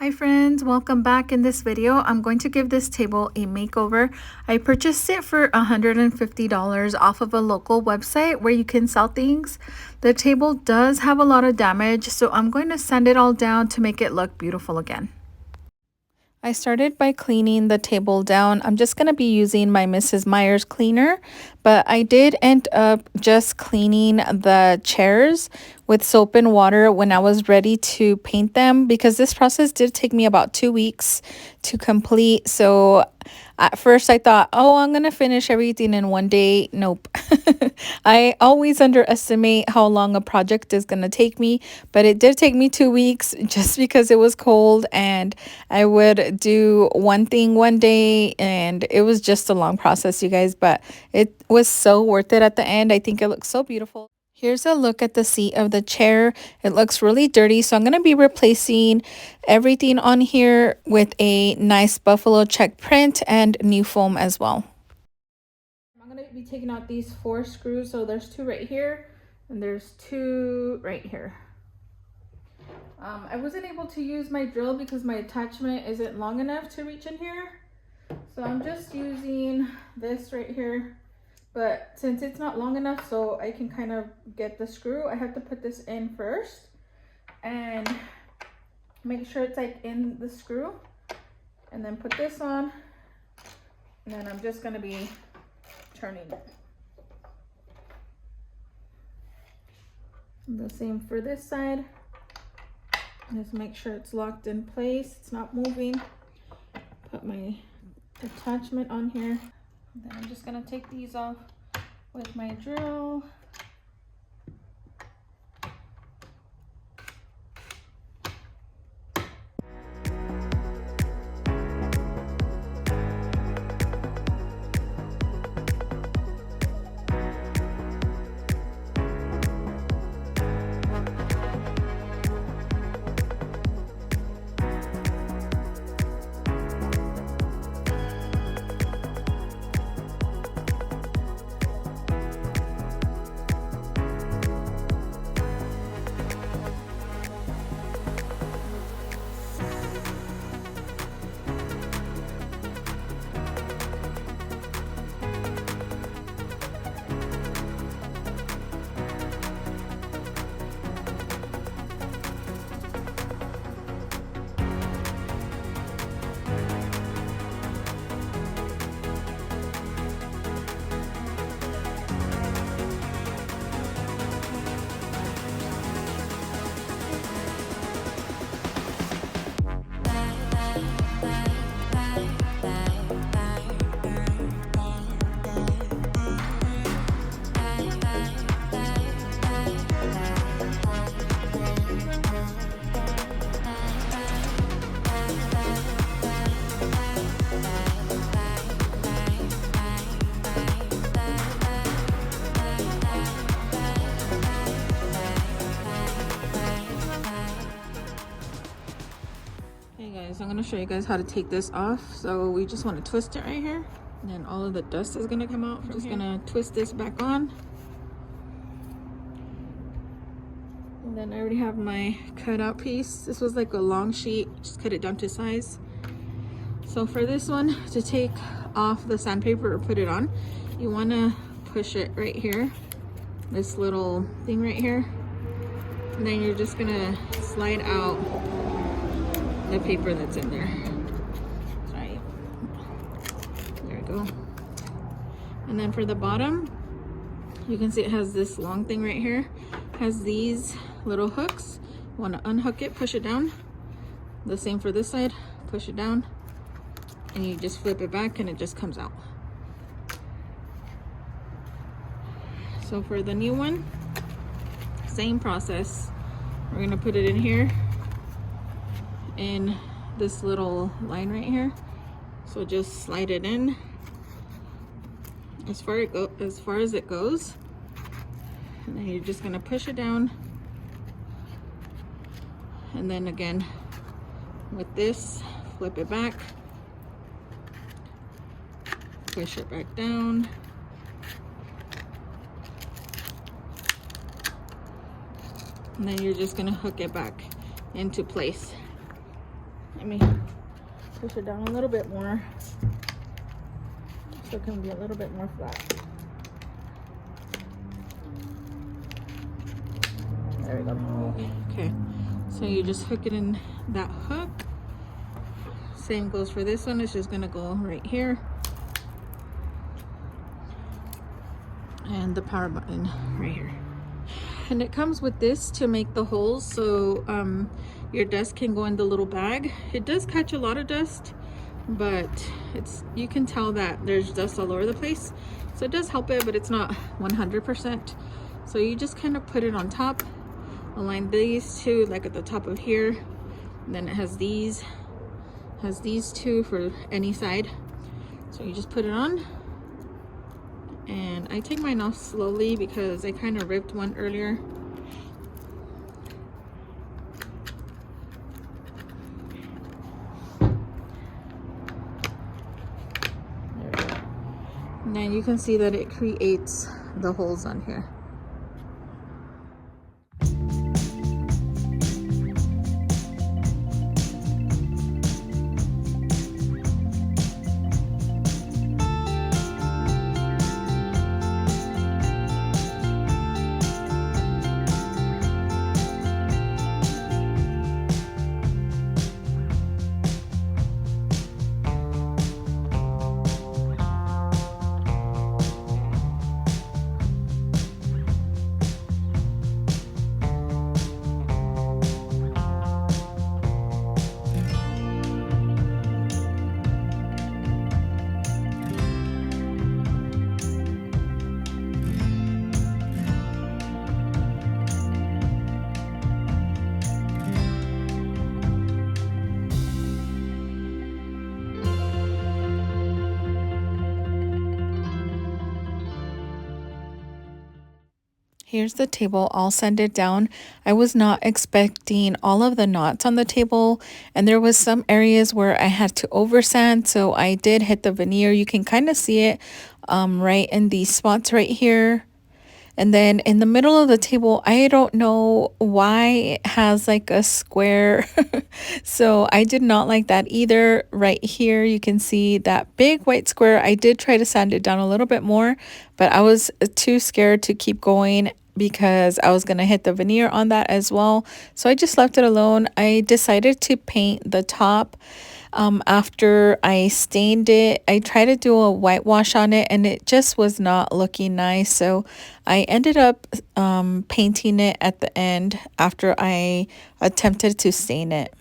Hi friends, welcome back. In this video, I'm going to give this table a makeover. I purchased it for $150 off of a local website where you can sell things. The table does have a lot of damage, so I'm going to sand it all down to make it look beautiful again. I started by cleaning the table down. I'm just going to be using my Mrs. Meyer's cleaner, but I did end up just cleaning the chairs with soap and water when I was ready to paint them, because this process did take me about 2 weeks to complete. So at first I thought, oh, I'm going to finish everything in one day. Nope. I always underestimate how long a project is going to take me, but it did take me 2 weeks just because it was cold and I would do one thing one day, and it was just a long process, you guys, but it was so worth it at the end. I think it looks so beautiful. Here's a look at the seat of the chair. It looks really dirty, so I'm going to be replacing everything on here with a nice buffalo check print and new foam as well. I'm going to be taking out these 4 screws. So there's 2 right here and there's 2 right here. I wasn't able to use my drill because my attachment isn't long enough to reach in here. So I'm just using this right here. But since it's not long enough so I can kind of get the screw, I have to put this in first and make sure it's like in the screw, and then put this on, and then I'm just going to be turning it. The same for this side. Just make sure it's locked in place, it's not moving. Put my attachment on here. Then I'm just going to take these off with my drill. So I'm going to show you guys how to take this off. So we just want to twist it right here, and then all of the dust is going to come out. I'm just going to twist this back on, and then I already have my cutout piece. This was like a long sheet, just cut it down to size. So for this one, to take off the sandpaper or put it on, you want to push it right here, this little thing right here, and then you're just going to slide out the paper that's in there. Right there we go. And then for the bottom, you can see it has this long thing right here, has these little hooks. You want to unhook it, push it down. The same for this side, push it down, and you just flip it back and it just comes out. So for the new one, same process. We're going to put it in here, in this little line right here. So just slide it in as far as it goes, and then you're just going to push it down, and then again with this, flip it back, push it back down, and then you're just going to hook it back into place. Let me push it down a little bit more so it can be a little bit more flat. There we go. Okay, so you just hook it in that hook. Same goes for this one. It's just gonna go right here. And the power button right here. And it comes with this to make the holes so your dust can go in the little bag. It does catch a lot of dust, but you can tell that there's dust all over the place. So it does help it, but it's not 100%. So you just kind of put it on top, align these two like at the top of here. And then it has these two for any side. So you just put it on. And I take mine off slowly because I kind of ripped one earlier. There we go. And then you can see that it creates the holes on here. Here's the table all sanded down. I was not expecting all of the knots on the table, and there was some areas where I had to over sand, so I did hit the veneer. You can kind of see it right in these spots right here. And then in the middle of the table, I don't know why it has like a square. So I did not like that either. Right here, you can see that big white square. I did try to sand it down a little bit more, but I was too scared to keep going because I was going to hit the veneer on that as well. So I just left it alone. I decided to paint the top. After I stained it, I tried to do a whitewash on it and it just was not looking nice. So I ended up painting it at the end after I attempted to stain it.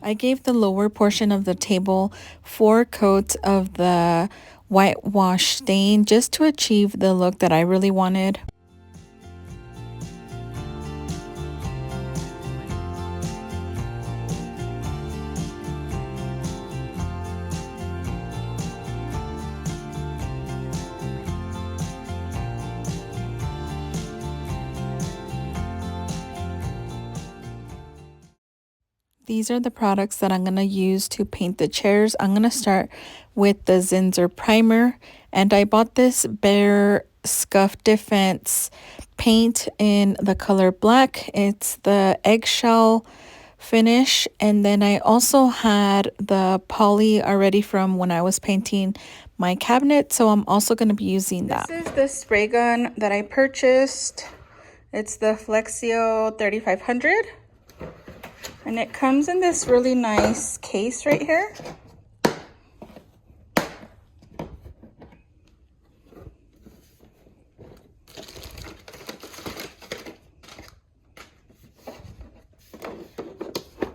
I gave the lower portion of the table 4 coats of the whitewash stain just to achieve the look that I really wanted. These are the products that I'm going to use to paint the chairs. I'm going to start with the Zinsser primer, and I bought this bare Scuff Defense paint in the color black. It's the eggshell finish, and then I also had the poly already from when I was painting my cabinet, so I'm also going to be using that. This is the spray gun that I purchased. It's the Flexio 3500, and it comes in this really nice case right here.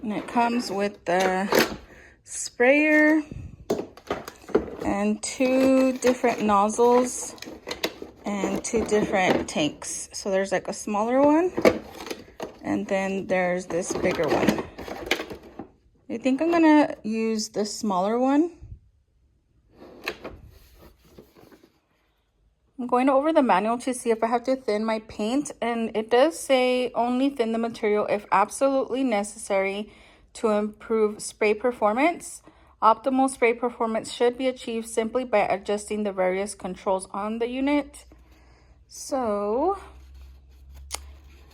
And it comes with the sprayer and 2 different nozzles and 2 different tanks. So there's like a smaller one, and then there's this bigger one. I think I'm gonna use the smaller one. I'm going over the manual to see if I have to thin my paint, and it does say only thin the material if absolutely necessary to improve spray performance. Optimal spray performance should be achieved simply by adjusting the various controls on the unit. So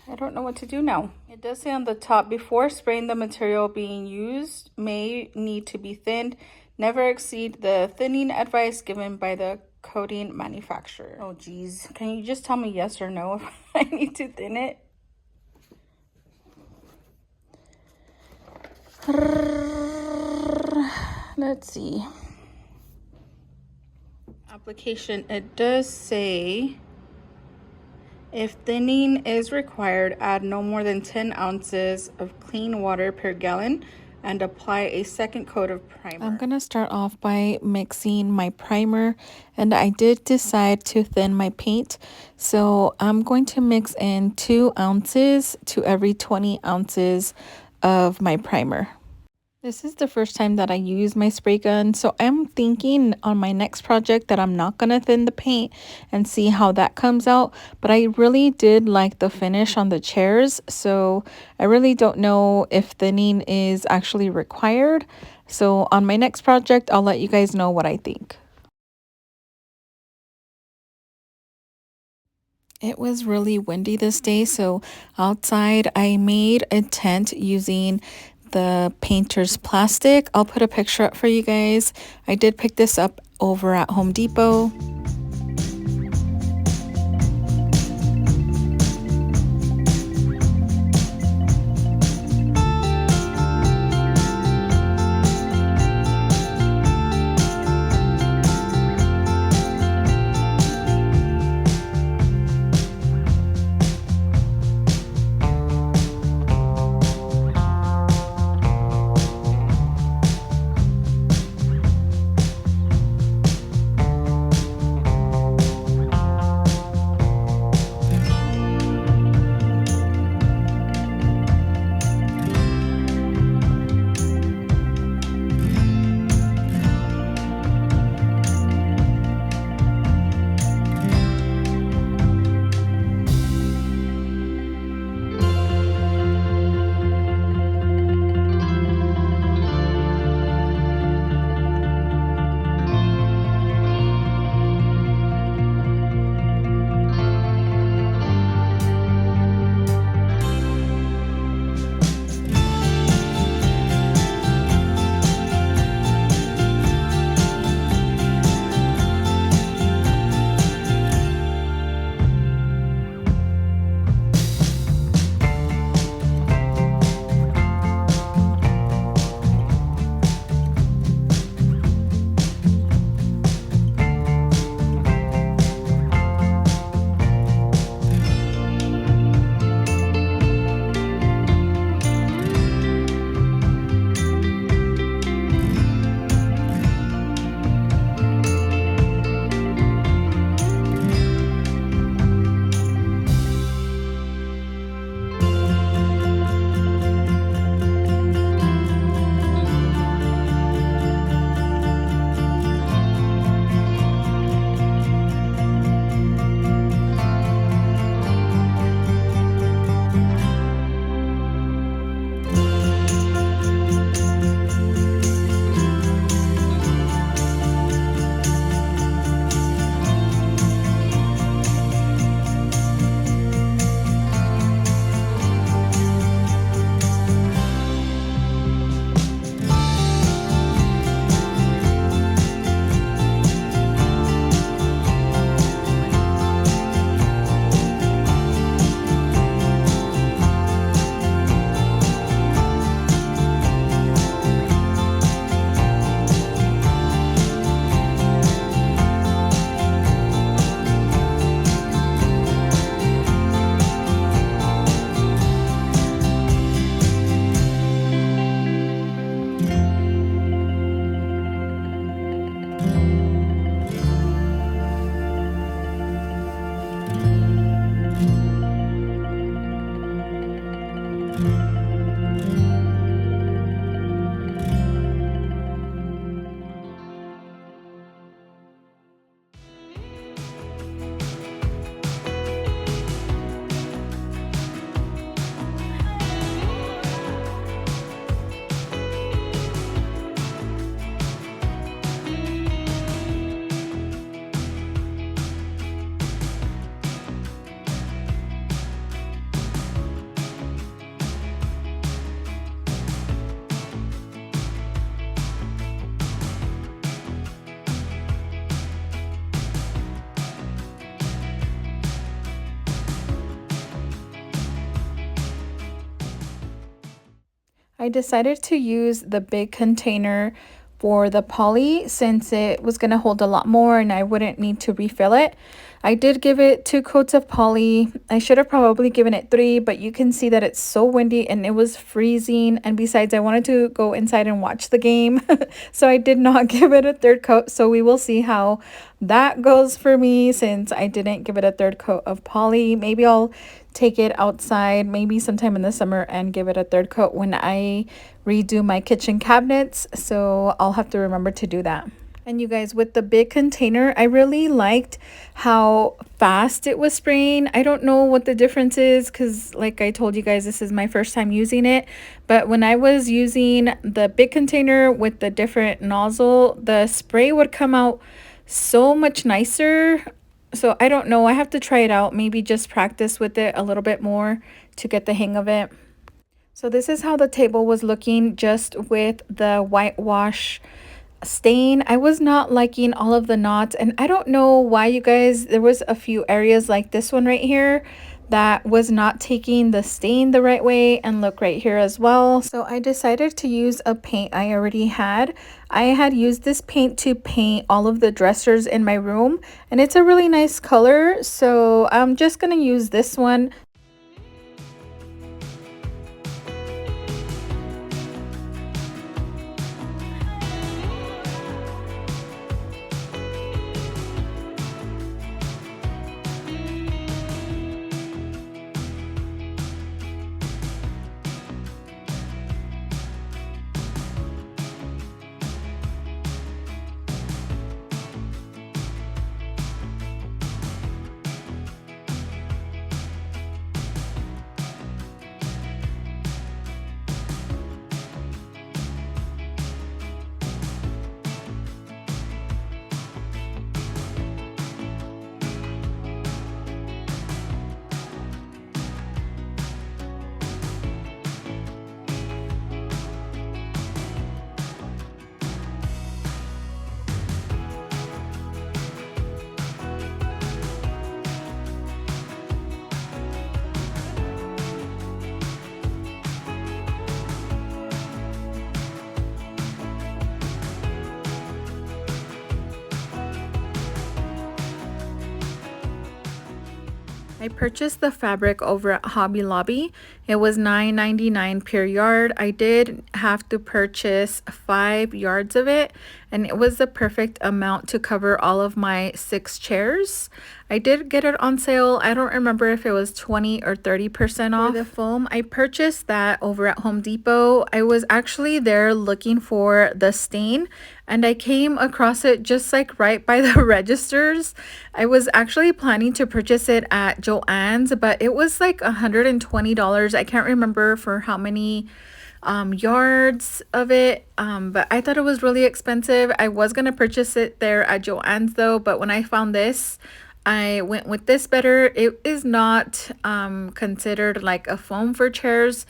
I don't know what to do now. It does say on the top, before spraying, the material being used may need to be thinned. Never exceed the thinning advice given by the coating manufacturer. Oh geez, can you just tell me yes or no if I need to thin it? Let's see. Application, it does say if thinning is required, add no more than 10 ounces of clean water per gallon and apply a second coat of primer. I'm gonna start off by mixing my primer, and I did decide to thin my paint. So I'm going to mix in 2 ounces to every 20 ounces of my primer. This is the first time that I use my spray gun, so I'm thinking on my next project that I'm not going to thin the paint and see how that comes out. But I really did like the finish on the chairs, so I really don't know if thinning is actually required. So on my next project, I'll let you guys know what I think. It was really windy this day, so outside I made a tent using the painter's plastic. I'll put a picture up for you guys. I did pick this up over at Home Depot. I decided to use the big container for the poly since it was going to hold a lot more and I wouldn't need to refill it. I did give it 2 coats of poly. I should have probably given it 3, but you can see that it's so windy and it was freezing. And besides, I wanted to go inside and watch the game. So I did not give it a 3rd coat. So we will see how that goes for me since I didn't give it a 3rd coat of poly. Maybe I'll take it outside maybe sometime in the summer and give it a 3rd coat when I redo my kitchen cabinets. So I'll have to remember to do that. And you guys, with the big container, I really liked how fast it was spraying. I don't know what the difference is because like I told you guys, this is my first time using it. But when I was using the big container with the different nozzle, the spray would come out so much nicer. So I don't know. I have to try it out. Maybe just practice with it a little bit more to get the hang of it. So this is how the table was looking just with the whitewash stain. I was not liking all of the knots, and I don't know why, you guys. There was a few areas like this one right here that was not taking the stain the right way, and look right here as well. So I decided to use a paint I already had. I had used this paint to paint all of the dressers in my room, and it's a really nice color, so I'm just gonna use this one. I purchased the fabric over at Hobby Lobby. It was $9.99 per yard. I did have to purchase 5 yards of it, and it was the perfect amount to cover all of my 6 chairs. I did get it on sale. I don't remember if it was 20 or 30% off. For the foam, I purchased that over at Home Depot. I was actually there looking for the stain, and I came across it just like right by the registers. I was actually planning to purchase it at Joann's, but it was like $120. I can't remember for how many yards of it, but I thought it was really expensive. I was gonna purchase it there at Joann's though, but when I found this, I went with this better. It is not considered like a foam for chairs.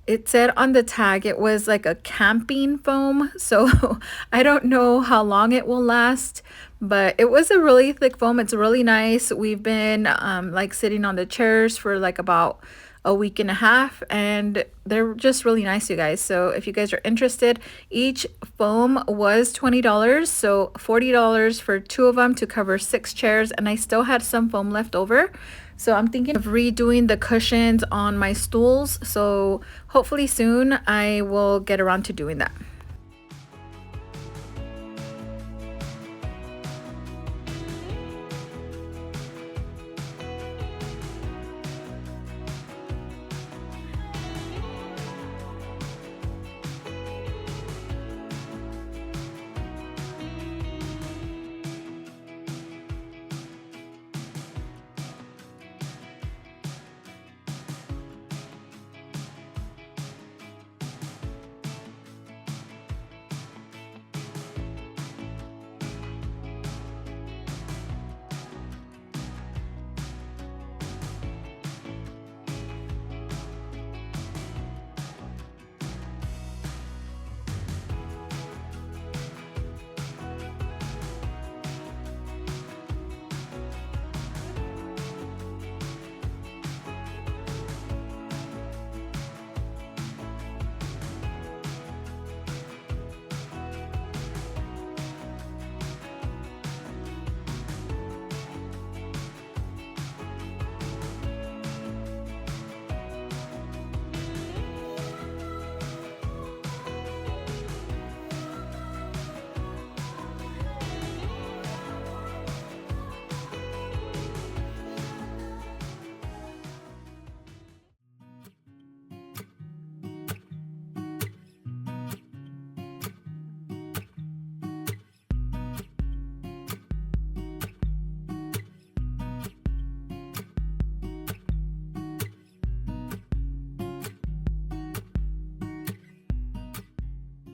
It said on the tag it was like a camping foam, so I don't know how long it will last, but it was a really thick foam. It's really nice. We've been like sitting on the chairs for like about a week and a half, and they're just really nice, you guys. So if you guys are interested, each foam was $20, so $40 for 2 of them to cover 6 chairs, and I still had some foam left over. So I'm thinking of redoing the cushions on my stools, so hopefully soon I will get around to doing that.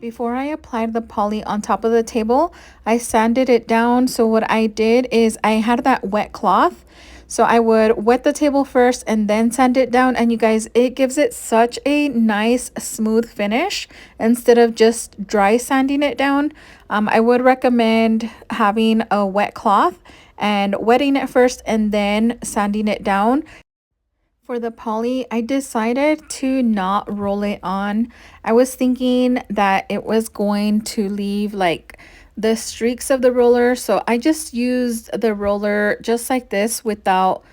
Before I applied the poly on top of the table, I sanded it down. So what I did is I had that wet cloth. So I would wet the table first and then sand it down. And you guys, it gives it such a nice smooth finish instead of just dry sanding it down. I would recommend having a wet cloth and wetting it first and then sanding it down. For the poly, I decided to not roll it on. I was thinking that it was going to leave like the streaks of the roller. So I just used the roller just like this without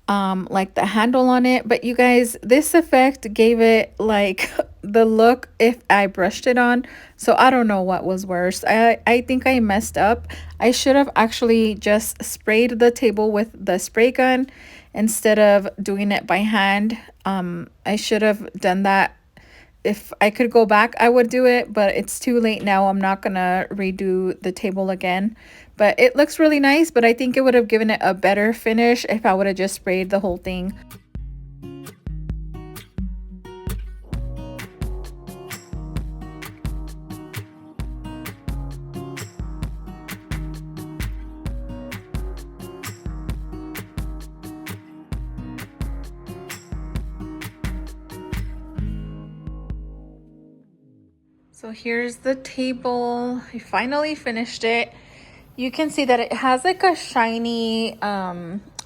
like the handle on it. But you guys, this effect gave it like the look if I brushed it on. So I don't know what was worse. I think I messed up. I should have actually just sprayed the table with the spray gun instead of doing it by hand. I should have done that. If I could go back, I would do it, but it's too late now. I'm not gonna redo the table again. But it looks really nice, but I think it would have given it a better finish if I would have just sprayed the whole thing. So here's the table. I finally finished it. You can see that it has like a shiny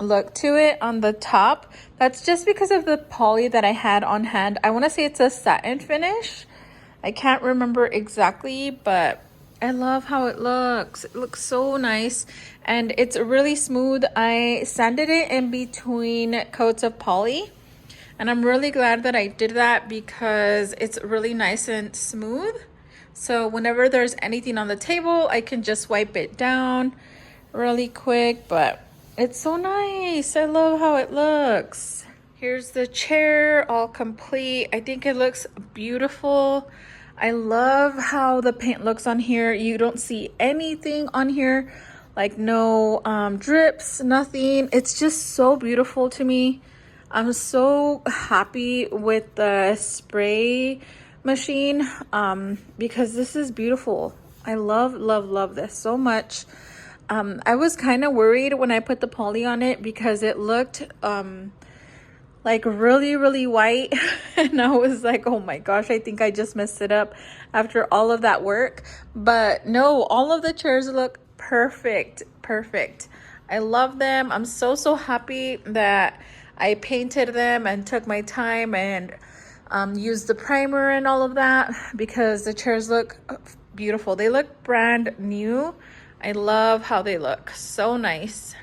look to it on the top. That's just because of the poly that I had on hand. I want to say it's a satin finish. I can't remember exactly, but I love how it looks. It looks so nice and it's really smooth. I sanded it in between coats of poly. And I'm really glad that I did that because it's really nice and smooth. So whenever there's anything on the table, I can just wipe it down really quick. But it's so nice. I love how it looks. Here's the chair all complete. I think it looks beautiful. I love how the paint looks on here. You don't see anything on here, like no drips, nothing. It's just so beautiful to me. I'm so happy with the spray machine because this is beautiful. I love this so much. I was kind of worried when I put the poly on it because it looked like really white and I was like, oh my gosh, I think I just messed it up after all of that work. But no, all of the chairs look perfect. I love them. I'm so happy that I painted them and took my time and used the primer and all of that because the chairs look beautiful. They look brand new. I love how they look. So nice.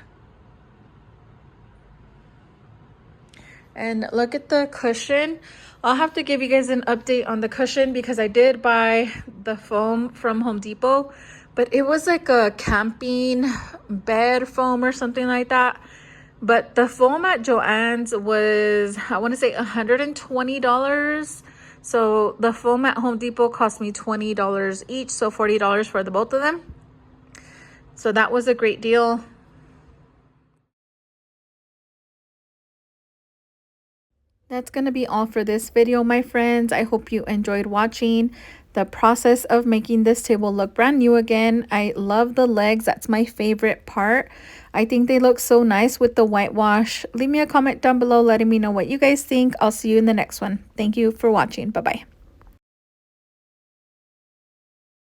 And look at the cushion. I'll have to give you guys an update on the cushion because I did buy the foam from Home Depot, but it was like a camping bed foam or something like that. But the foam at Joann's was, I want to say $120. So the foam at Home Depot cost me $20 each, so $40 for the both of them. So that was a great deal. That's going to be all for this video, my friends. I hope you enjoyed watching the process of making this table look brand new again. I love the legs. That's my favorite part. I think they look so nice with the whitewash. Leave me a comment down below letting me know what you guys think. I'll see you in the next one. Thank you for watching. Bye-bye.